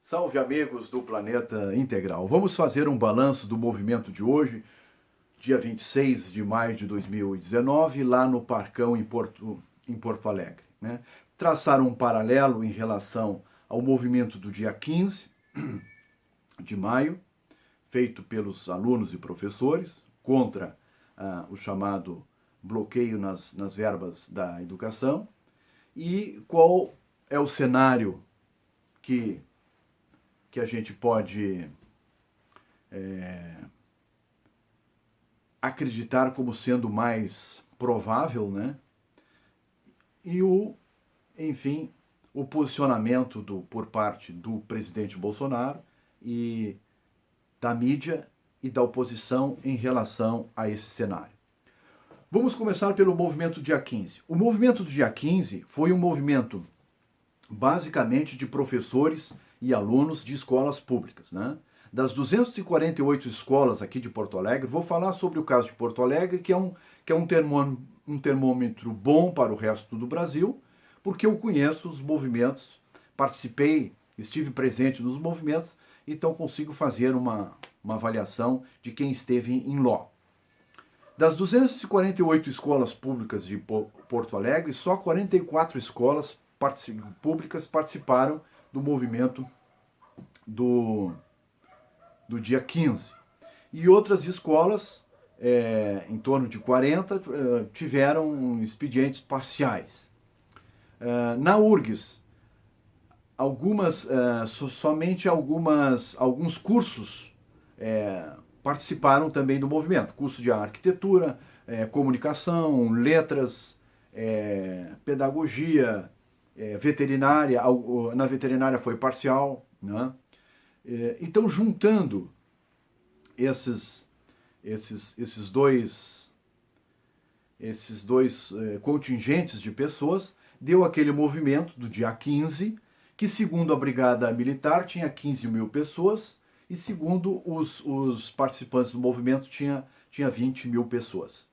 Salve, amigos do Planeta Integral. Vamos fazer um balanço do movimento de hoje, dia 26 de maio de 2019, lá no Parcão em Porto Alegre, né? Traçar um paralelo em relação ao movimento do dia 15 de maio, feito pelos alunos e professores, contra o chamado bloqueio nas verbas da educação, e qual é o cenário que a gente pode acreditar como sendo mais provável, né? E enfim, o posicionamento por parte do presidente Bolsonaro e da mídia e da oposição em relação a esse cenário. Vamos começar pelo movimento do dia 15. O movimento do dia 15 foi um movimento basicamente de professores e alunos de escolas públicas, né? Das 248 escolas aqui de Porto Alegre, vou falar sobre o caso de Porto Alegre, que é um termômetro bom para o resto do Brasil, porque eu conheço os movimentos, participei, estive presente nos movimentos, então consigo fazer uma avaliação de quem esteve em loco. Das 248 escolas públicas de Porto Alegre, só 44 escolas públicas participaram do movimento do dia 15. E outras escolas, em torno de 40, tiveram expedientes parciais. Na URGS, somente alguns cursos participaram também do movimento. Curso de arquitetura, comunicação, letras, pedagogia, veterinária. Na veterinária foi parcial, né? Então, juntando esses dois contingentes de pessoas, deu aquele movimento do dia 15, que segundo a Brigada Militar tinha 15 mil pessoas, e segundo os participantes do movimento tinha 20 mil pessoas.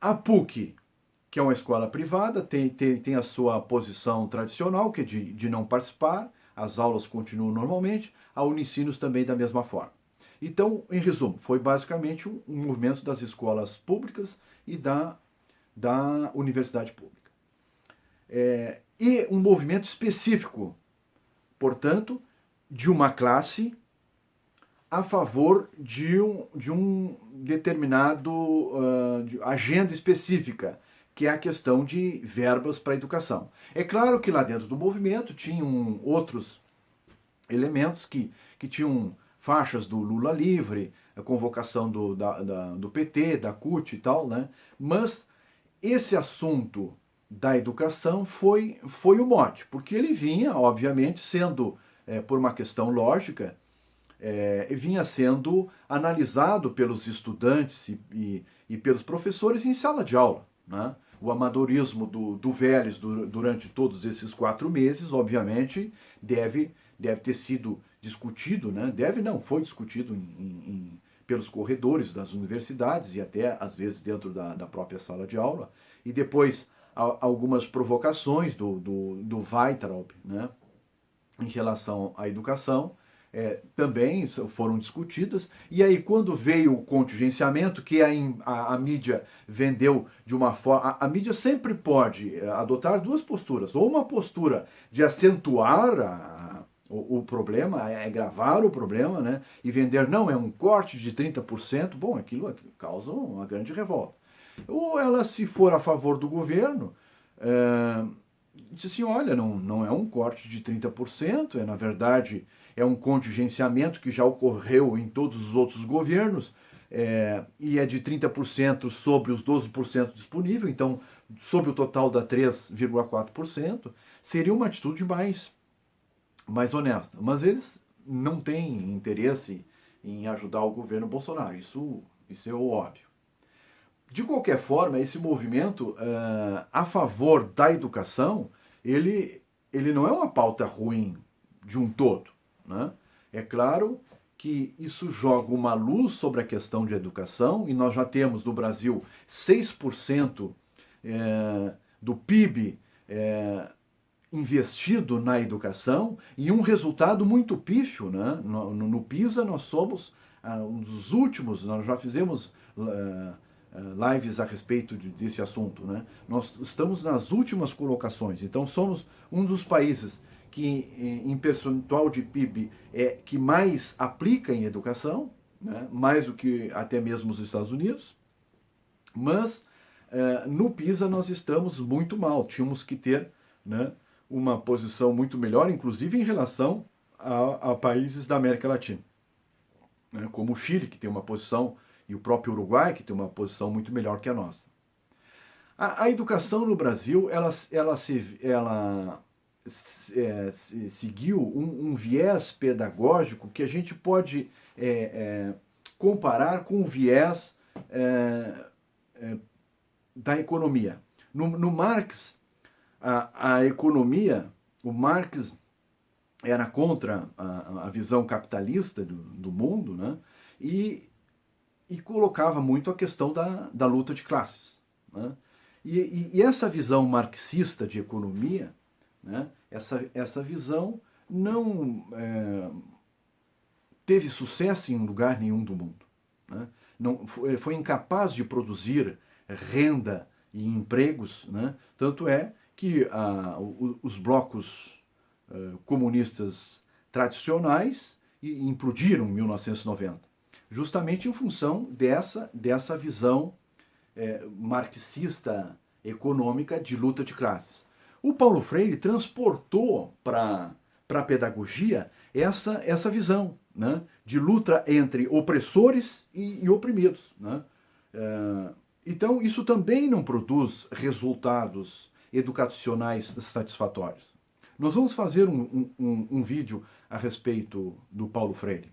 A PUC, que é uma escola privada, tem a sua posição tradicional, que é de não participar, as aulas continuam normalmente, a Unicinos também da mesma forma. Então, em resumo, foi basicamente um movimento das escolas públicas e da universidade pública. E um movimento específico, portanto, de uma classe a favor de um determinado agenda específica, que é a questão de verbas para a educação. É claro que lá dentro do movimento tinham outros elementos que tinham faixas do Lula livre, a convocação do PT, da CUT e tal, né? Mas esse assunto da educação foi o mote, porque ele vinha, obviamente, sendo, por uma questão lógica, vinha sendo analisado pelos estudantes e pelos professores em sala de aula, né? O amadorismo do Vélez durante todos esses 4 meses, obviamente, deve ter sido discutido, né? Foi discutido pelos corredores das universidades e até, às vezes, dentro da própria sala de aula. E depois, algumas provocações do Weitraub, né? Em relação à educação, também foram discutidas, e aí quando veio o contingenciamento, que a mídia vendeu de uma forma... A mídia sempre pode adotar duas posturas, ou uma postura de acentuar o problema, agravar o problema, né, e vender, não, é um corte de 30%, bom, aquilo causa uma grande revolta. Ou ela, se for a favor do governo, diz assim, olha, não é um corte de 30%, na verdade, é um contingenciamento que já ocorreu em todos os outros governos, e é de 30% sobre os 12% disponível, então, sobre o total dá 3,4%, seria uma atitude mais honesta. Mas eles não têm interesse em ajudar o governo Bolsonaro, isso é óbvio. De qualquer forma, esse movimento a favor da educação, ele não é uma pauta ruim de um todo, né? É claro que isso joga uma luz sobre a questão de educação, e nós já temos no Brasil 6% do PIB investido na educação e um resultado muito pífio, né? No PISA nós somos um dos últimos, nós já fizemos lives a respeito desse assunto, né? Nós estamos nas últimas colocações, então somos um dos países que em percentual de PIB que mais aplica em educação, né? Mais do que até mesmo os Estados Unidos, mas no PISA nós estamos muito mal, tínhamos que ter, né, uma posição muito melhor, inclusive em relação a países da América Latina, né, como o Chile, que tem uma posição, e o próprio Uruguai, que tem uma posição muito melhor que a nossa. A educação no Brasil, ela seguiu um viés pedagógico que a gente pode comparar com o viés da economia. No Marx, a economia, o Marx era contra a visão capitalista do mundo, né? E colocava muito a questão da luta de classes, né? E essa visão marxista de economia, né? Essa visão não teve sucesso em lugar nenhum do mundo, né? Não, foi incapaz de produzir renda e empregos, né? Tanto é que os blocos comunistas tradicionais implodiram em 1990, justamente em função dessa visão marxista econômica de luta de classes. O Paulo Freire transportou para a pedagogia essa visão, né, de luta entre opressores e oprimidos, né? Então, isso também não produz resultados educacionais satisfatórios. Nós vamos fazer um vídeo a respeito do Paulo Freire,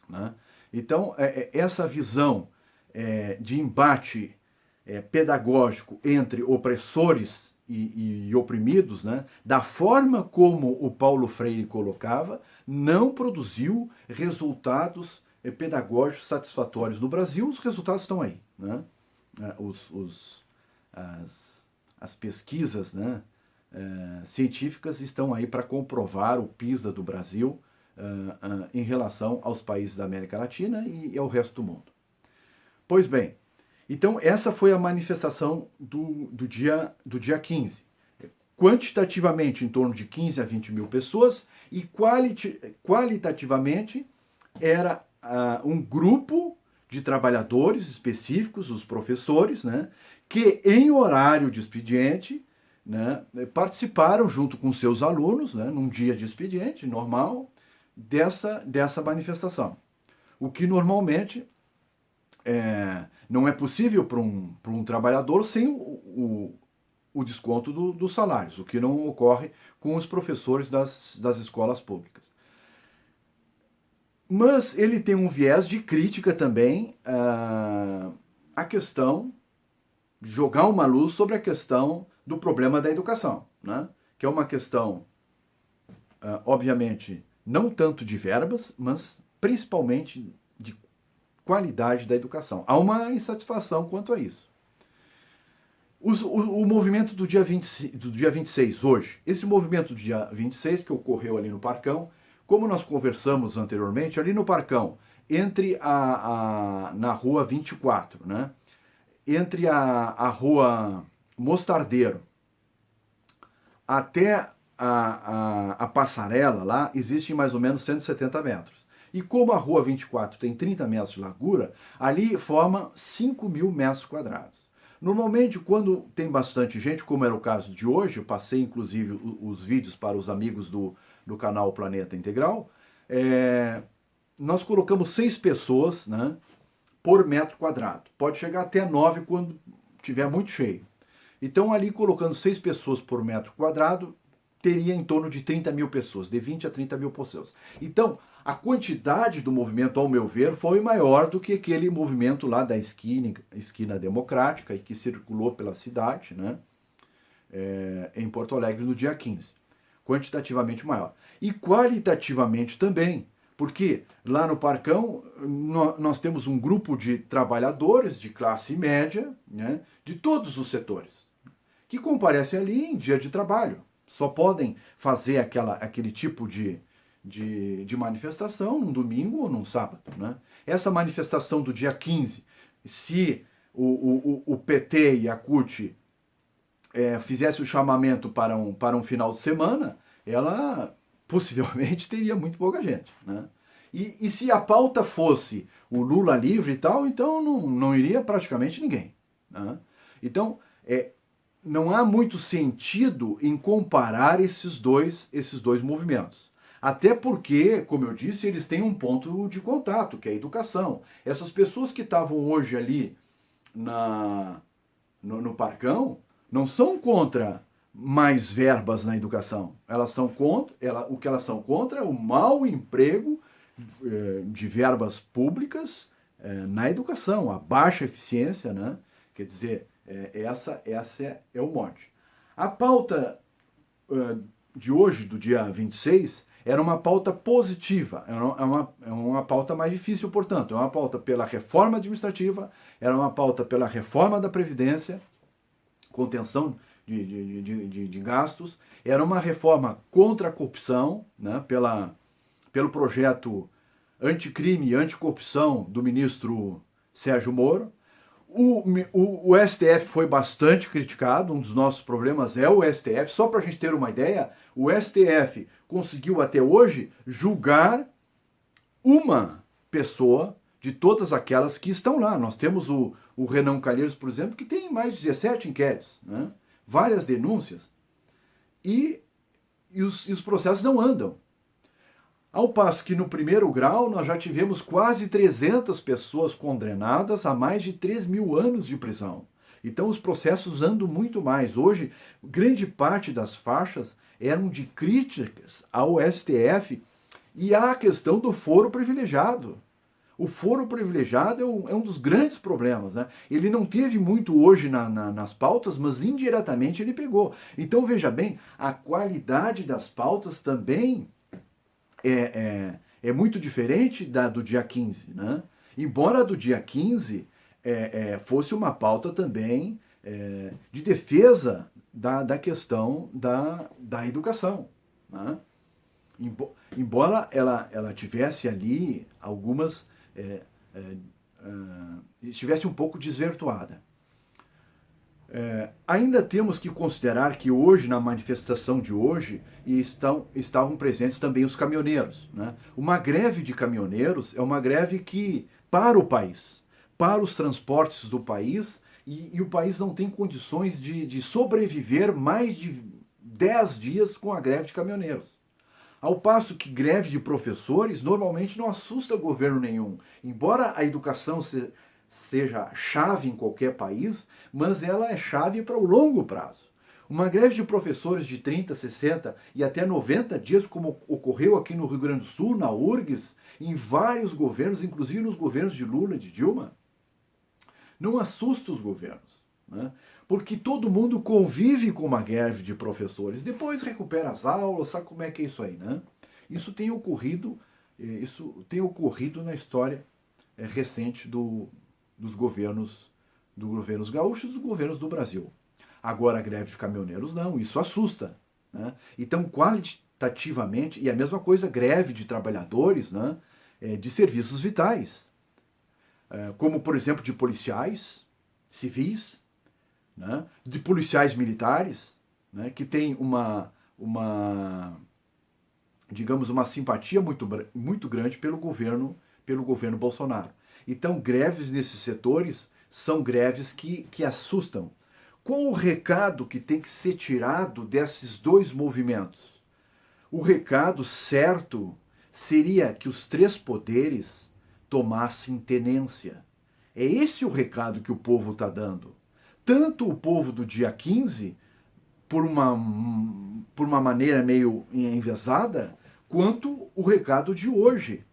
né? Então, essa visão de embate pedagógico entre opressores e oprimidos, né, da forma como o Paulo Freire colocava, não produziu resultados pedagógicos satisfatórios no Brasil. Os resultados estão aí, né? As pesquisas, né, científicas estão aí para comprovar o PISA do Brasil em relação aos países da América Latina e ao resto do mundo. Pois bem, então essa foi a manifestação do dia 15. Quantitativamente em torno de 15 a 20 mil pessoas e qualitativamente era um grupo de trabalhadores específicos, os professores, né, que em horário de expediente, né, participaram junto com seus alunos, né, num dia de expediente normal, dessa manifestação. O que normalmente não é possível para um trabalhador sem o desconto dos salários, o que não ocorre com os professores das escolas públicas. Mas ele tem um viés de crítica também à questão, de jogar uma luz sobre a questão do problema da educação, né? Que é uma questão, obviamente, não tanto de verbas, mas principalmente de qualidade da educação. Há uma insatisfação quanto a isso. O movimento do dia 26 hoje, esse movimento do dia 26 que ocorreu ali no Parcão, como nós conversamos anteriormente, ali no Parcão, na rua 24, né? Entre a rua Mostardeiro até a passarela lá, existem mais ou menos 170 metros. E como a rua 24 tem 30 metros de largura, ali forma 5 mil metros quadrados. Normalmente, quando tem bastante gente, como era o caso de hoje, eu passei inclusive os vídeos para os amigos do canal Planeta Integral, nós colocamos 6 pessoas, né, por metro quadrado. Pode chegar até 9 quando tiver muito cheio. Então, ali colocando 6 pessoas por metro quadrado, teria em torno de 30 mil pessoas, de 20 a 30 mil pessoas. Então, a quantidade do movimento, ao meu ver, foi maior do que aquele movimento lá da esquina democrática, e que circulou pela cidade, né, em Porto Alegre no dia 15. Quantitativamente maior. E qualitativamente também, porque lá no Parcão nós temos um grupo de trabalhadores de classe média, né, de todos os setores, que comparecem ali em dia de trabalho. Só podem fazer aquele tipo de manifestação num domingo ou num sábado, né? Essa manifestação do dia 15, se o PT e a CUT fizesse o chamamento para um final de semana, ela possivelmente teria muito pouca gente, né? E se a pauta fosse o Lula livre e tal, então não iria praticamente ninguém, né? Então, não há muito sentido em comparar esses dois movimentos. Até porque, como eu disse, eles têm um ponto de contato, que é a educação. Essas pessoas que estavam hoje ali no Parcão não são contra mais verbas na educação. Elas são contra, o que elas são contra é o mau emprego de verbas públicas na educação, a baixa eficiência, né? Quer dizer, essa é o mote. A pauta de hoje, do dia 26, era uma pauta positiva, é uma pauta mais difícil, portanto, é uma pauta pela reforma administrativa, era uma pauta pela reforma da Previdência, contenção de gastos, era uma reforma contra a corrupção, né, pelo projeto anticrime e anticorrupção do ministro Sérgio Moro. O STF foi bastante criticado, um dos nossos problemas é o STF. Só para a gente ter uma ideia, o STF conseguiu até hoje julgar uma pessoa de todas aquelas que estão lá. Nós temos o Renan Calheiros, por exemplo, que tem mais de 17 inquéritos, né? Várias denúncias, e os processos não andam. Ao passo que no primeiro grau nós já tivemos quase 300 pessoas condenadas a mais de 3.000 anos de prisão. Então os processos andam muito mais. Hoje, grande parte das faixas eram de críticas ao STF e à questão do foro privilegiado. O foro privilegiado é um dos grandes problemas, né? Ele não teve muito hoje nas pautas, mas indiretamente ele pegou. Então veja bem, a qualidade das pautas também é muito diferente do dia 15, né? Embora a do dia 15 fosse uma pauta também de defesa da questão da educação, né? Embora ela tivesse ali algumas... estivesse um pouco desvirtuada. Ainda temos que considerar que hoje, na manifestação de hoje, estavam presentes também os caminhoneiros, né? Uma greve de caminhoneiros é uma greve que, para o país, para os transportes do país, e o país não tem condições de sobreviver mais de 10 dias com a greve de caminhoneiros. Ao passo que greve de professores normalmente não assusta governo nenhum. Embora a educação seja chave em qualquer país, mas ela é chave para o longo prazo. Uma greve de professores de 30, 60 e até 90 dias, como ocorreu aqui no Rio Grande do Sul, na URGS, em vários governos, inclusive nos governos de Lula e de Dilma, não assusta os governos, né? Porque todo mundo convive com uma greve de professores, depois recupera as aulas, sabe como é que é isso aí, né? Isso tem ocorrido na história recente dos governos gaúchos e dos governos do Brasil. Agora a greve de caminhoneiros não, isso assusta, né? Então qualitativamente, e a mesma coisa greve de trabalhadores, né, de serviços vitais, como por exemplo de policiais civis, né, de policiais militares, né, que tem digamos, uma simpatia muito grande pelo governo Bolsonaro. Então, greves nesses setores são greves que assustam. Qual o recado que tem que ser tirado desses dois movimentos? O recado certo seria que os três poderes tomassem tenência. É esse o recado que o povo está dando. Tanto o povo do dia 15, por uma maneira meio enviesada, quanto o recado de hoje,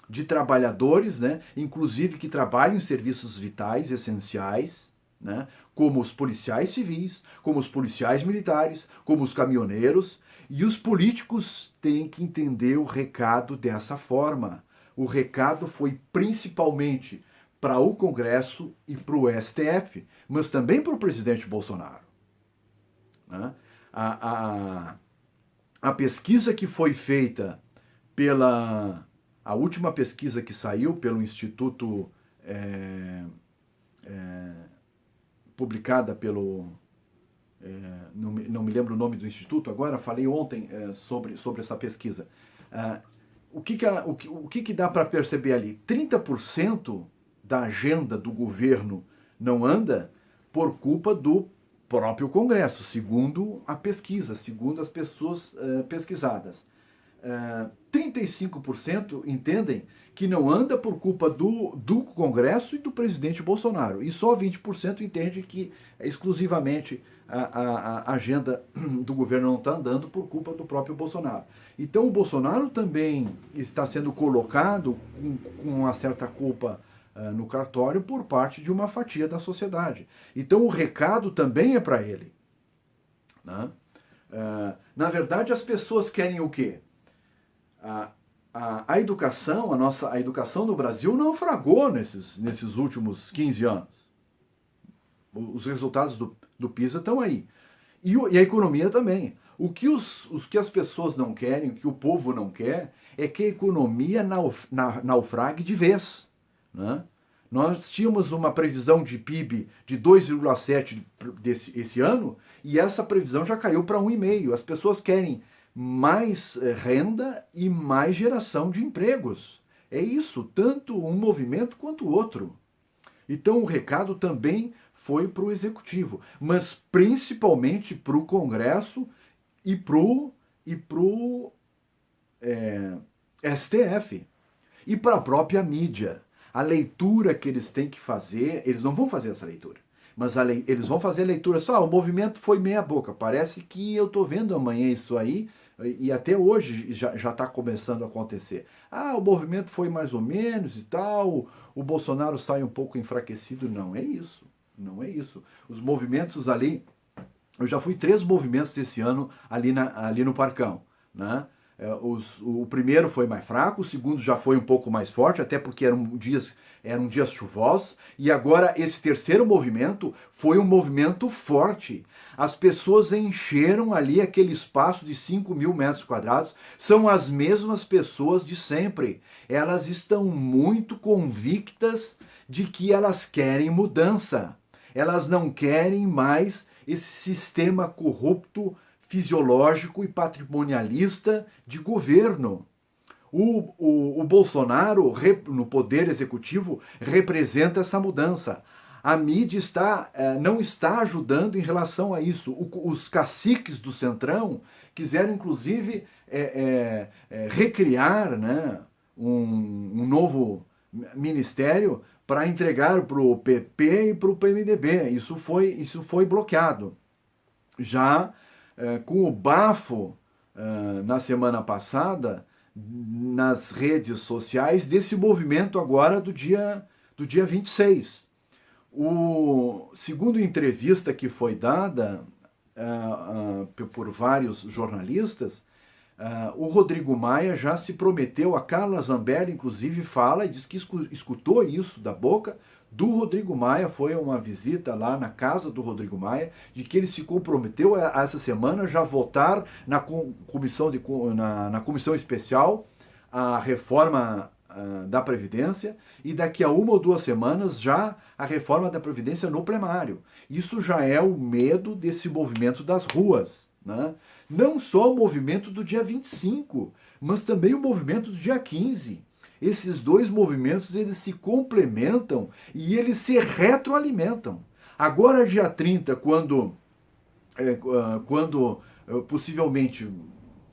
de trabalhadores, né, inclusive que trabalham em serviços vitais essenciais, né, como os policiais civis, como os policiais militares, como os caminhoneiros, e os políticos têm que entender o recado dessa forma. O recado foi principalmente para o Congresso e para o mas também para o presidente Bolsonaro, né? a pesquisa que foi feita a última pesquisa que saiu pelo Instituto, publicada pelo, não me lembro o nome do instituto agora, falei ontem sobre essa pesquisa. O que dá para perceber ali? 30% da agenda do governo não anda por culpa do próprio Congresso, segundo a pesquisa, segundo as pessoas pesquisadas. 35% entendem que não anda por culpa do Congresso e do presidente Bolsonaro. E só 20% entende que exclusivamente a agenda do governo não está andando por culpa do próprio Bolsonaro. Então o Bolsonaro também está sendo colocado com uma certa culpa no cartório por parte de uma fatia da sociedade. Então o recado também é para ele, né? Na verdade, as pessoas querem o quê? A educação, a educação no Brasil naufragou nesses últimos 15 anos. Os resultados do PISA estão aí. E a economia também. O que as pessoas não querem, o que o povo não quer, é que a economia naufrague de vez, né? Nós tínhamos uma previsão de PIB de 2,7 esse ano, e essa previsão já caiu para 1,5. As pessoas querem mais renda e mais geração de empregos. É isso, tanto um movimento quanto o outro. Então o recado também foi para o Executivo, mas principalmente para o Congresso e para o STF e para a própria mídia. A leitura que eles têm que fazer, eles não vão fazer essa leitura, mas eles vão fazer a leitura só, o movimento foi meia boca, parece que eu estou vendo amanhã isso aí, e até hoje já está começando a acontecer. O movimento foi mais ou menos e tal, o Bolsonaro sai um pouco enfraquecido. Não é isso, não é isso. Os movimentos ali, eu já fui 3 movimentos esse ano ali no Parcão, né? O primeiro foi mais fraco, o segundo já foi um pouco mais forte, até porque eram dias chuvosos, e agora esse terceiro movimento foi um movimento forte. As pessoas encheram ali aquele espaço de 5.000 metros quadrados, são as mesmas pessoas de sempre. Elas estão muito convictas de que elas querem mudança. Elas não querem mais esse sistema corrupto, fisiológico e patrimonialista de governo. O Bolsonaro, no poder executivo, representa essa mudança. A mídia não está ajudando em relação a isso. Os caciques do Centrão quiseram, inclusive, recriar, né, um novo ministério para entregar para o PP e para o PMDB. Isso foi bloqueado. Já com o bafo na semana passada nas redes sociais desse movimento agora do dia 26. Segundo entrevista que foi dada por vários jornalistas, o Rodrigo Maia já se prometeu, a Carla Zambelli inclusive fala e diz que escutou isso da boca do Rodrigo Maia, foi uma visita lá na casa do Rodrigo Maia, de que ele se comprometeu a essa semana já votar na comissão especial a reforma da Previdência, e daqui a 1 ou 2 semanas já a reforma da Previdência no plenário. Isso já é o medo desse movimento das ruas, né? Não só o movimento do dia 25, mas também o movimento do dia 15. Esses dois movimentos, eles se complementam e eles se retroalimentam. Agora, dia 30, quando possivelmente,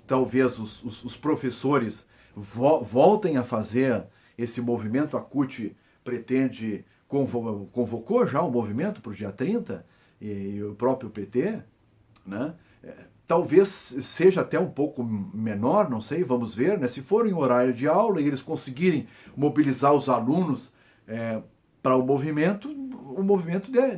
talvez os professores voltem a fazer esse movimento, a CUT pretende, convocou já o movimento para o dia 30, e o próprio PT, né? Talvez seja até um pouco menor, não sei, vamos ver, né? Se for em horário de aula e eles conseguirem mobilizar os alunos para o movimento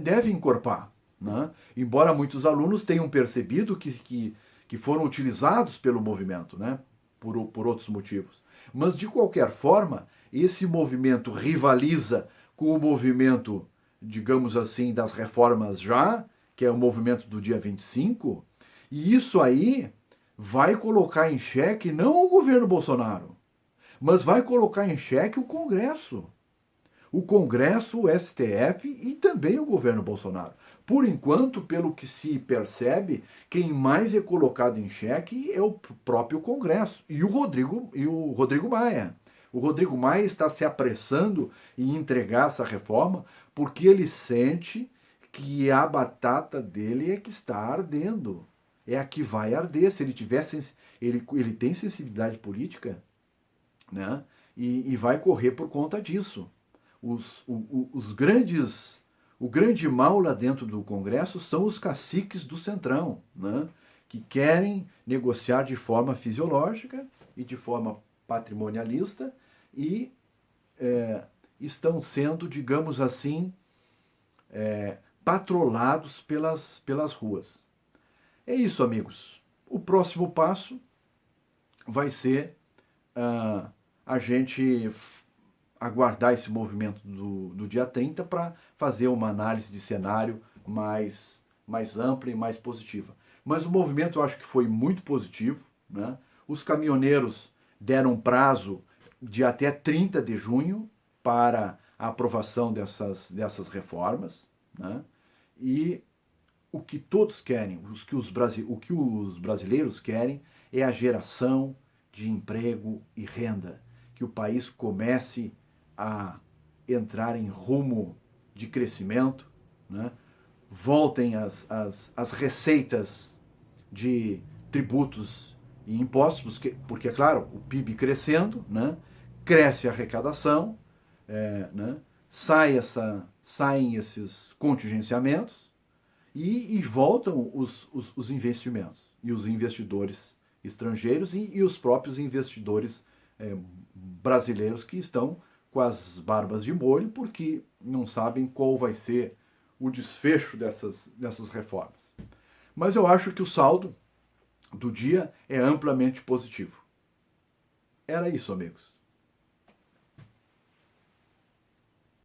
deve encorpar, né? Embora muitos alunos tenham percebido que foram utilizados pelo movimento, né? Por outros motivos. Mas, de qualquer forma, esse movimento rivaliza com o movimento, digamos assim, das reformas já, que é o movimento do dia 25, e isso aí vai colocar em xeque não o governo Bolsonaro, mas vai colocar em xeque o Congresso. O Congresso, o STF e também o governo Bolsonaro. Por enquanto, pelo que se percebe, quem mais é colocado em xeque é o próprio Congresso e o Rodrigo Maia. O Rodrigo Maia está se apressando em entregar essa reforma porque ele sente que a batata dele é que está ardendo. É a que vai arder. Se ele tivesse, ele tem sensibilidade política, né? E vai correr por conta disso. O grande mal lá dentro do Congresso são os caciques do Centrão, né? Que querem negociar de forma fisiológica e de forma patrimonialista e estão sendo, digamos assim, patrolados pelas ruas. É isso, amigos. O próximo passo vai ser a gente aguardar esse movimento do dia 30 para fazer uma análise de cenário mais ampla e mais positiva. Mas o movimento eu acho que foi muito positivo, né? Os caminhoneiros deram prazo de até 30 de junho para a aprovação dessas reformas, né? E o que todos querem, o que os brasileiros querem é a geração de emprego e renda, que o país comece a entrar em rumo de crescimento, né? Voltem as receitas de tributos e impostos, porque, é claro, o PIB crescendo, né? Cresce a arrecadação, né? Saem esses contingenciamentos e voltam os investimentos e os investidores estrangeiros e os próprios investidores brasileiros que estão com as barbas de molho porque não sabem qual vai ser o desfecho dessas reformas. Mas eu acho que o saldo do dia é amplamente positivo. Era isso, amigos.